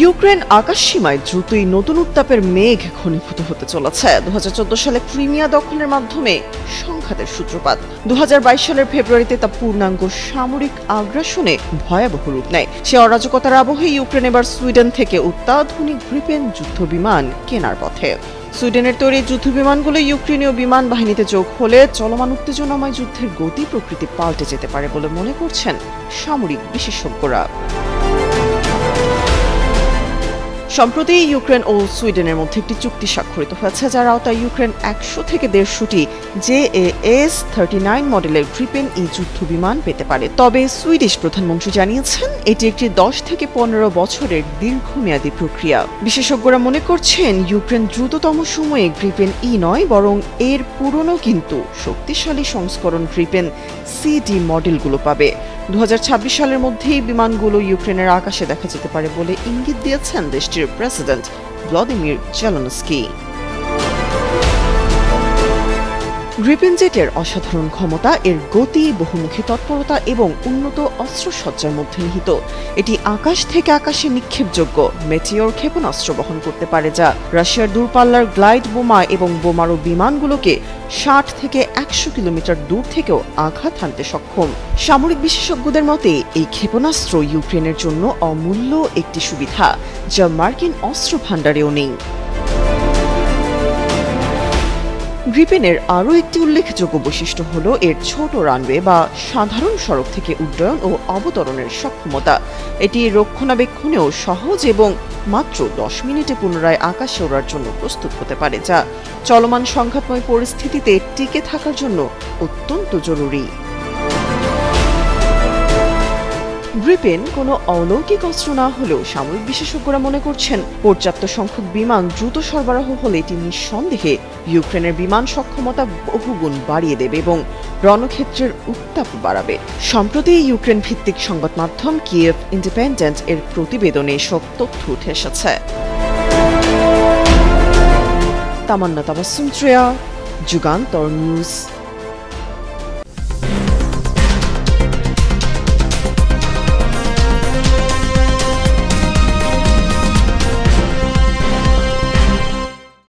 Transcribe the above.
Ukraine আকাশসীমায় দ্রুতই নতুন উত্তাপের মেঘ ঘনীভূত হতে চলেছে। 2014 সালে ক্রিমিয়া দখলের মাধ্যমে সংঘাতের সূত্রপাত। 2022 সালের ফেব্রুয়ারিতে তা পূর্ণাঙ্গ সামরিক আগ্রাসনে ভয়াবহ রূপ নেয়। সে অরাজকতার আবহে ইউক্রেন এবার সুইডেন থেকে অত্যাধুনিক গ্রিপেন যুদ্ধবিমান কেনার পথে। সুইডেনের তৈরি যুদ্ধবিমানগুলো ইউক্রেনীয় বিমান বাহিনীতে যোগ হলে চলমান উত্তেজনাময় যুদ্ধের গতি প্রকৃতি পাল্টে যেতে পারে বলে মনে করছেন সামরিক বিশেষজ্ঞরা। সম্প্রতি ইউক্রেন ও সুইডেনের মধ্যে একটি চুক্তি স্বাক্ষরিত হয়েছে, যার আওতায় ইউক্রেন 100 থেকে 150টি JAS-39 মডেলের গ্রিপেন যুদ্ধ বিমান পেতে পারে। তবে সুইডিশ প্রধানমন্ত্রী জানিয়েছেন এটি একটি 10 থেকে 15 বছরের দীর্ঘমেয়াদী প্রক্রিয়া। বিশেষজ্ঞরা মনে করছেন ইউক্রেন দ্রুততম সময়ে গ্রিপেন নয়, বরং এর পুরনো কিন্তু শক্তিশালী সংস্করণ গ্রিপেন CD মডেলগুলো পাবে। 2026 সালের মধ্যেই বিমানগুলো ইউক্রেনের আকাশে দেখা যেতে পারে বলে ইঙ্গিত দিয়েছেন দেশটির প্রেসিডেন্ট ভ্লাদিমির জেলেনস্কি। গ্রিপেন জেটের অসাধারণ ক্ষমতা, এর গতি, বহুমুখী তৎপরতা এবং উন্নত অস্ত্রসজ্জার মধ্যে নিহিত। এটি আকাশ থেকে আকাশে নিক্ষেপযোগ্য মেটিওর ক্ষেপণাস্ত্র বহন করতে পারে, যা রাশিয়ার দূরপাল্লার গ্লাইড বোমা এবং বোমারু বিমানগুলোকে 60 থেকে 100 কিলোমিটার দূর থেকেও আঘাত হানতে সক্ষম। সামরিক বিশেষজ্ঞদের মতে এই ক্ষেপণাস্ত্র ইউক্রেনের জন্য অমূল্য একটি সুবিধা, যা মার্কিন অস্ত্র ভাণ্ডারেও নেই। গ্রিপেনের আরও একটি উল্লেখযোগ্য বৈশিষ্ট্য হল এর ছোট রানওয়ে বা সাধারণ সড়ক থেকে উড্ডয়ন ও অবতরণের সক্ষমতা। এটি রক্ষণাবেক্ষণেও সহজ এবং মাত্র 10 মিনিটে পুনরায় আকাশে ওড়ার জন্য প্রস্তুত হতে পারে, যা চলমান সংঘাতময় পরিস্থিতিতে টিকে থাকার জন্য অত্যন্ত জরুরি। গ্রিপেন কোনো অলৌকিক অস্ত্র না হলেও সামরিক বিশেষজ্ঞরা মনে করছেন পর্যাপ্ত সংখ্যক বিমান দ্রুত সরবরাহ হলে এটি নিঃসন্দেহে ইউক্রেনের বিমান সক্ষমতা বহুগুণ বাড়িয়ে দেবে এবং রণক্ষেত্রের উত্তাপ বাড়াবে। সম্প্রতি ইউক্রেন ভিত্তিক সংবাদ মাধ্যম কিয়েভ ইন্ডিপেন্ডেন্ট এর প্রতিবেদনে এসব তথ্য উঠে এসেছে। তামান্না তাবাসসুম, যুগান্তর নিউজ।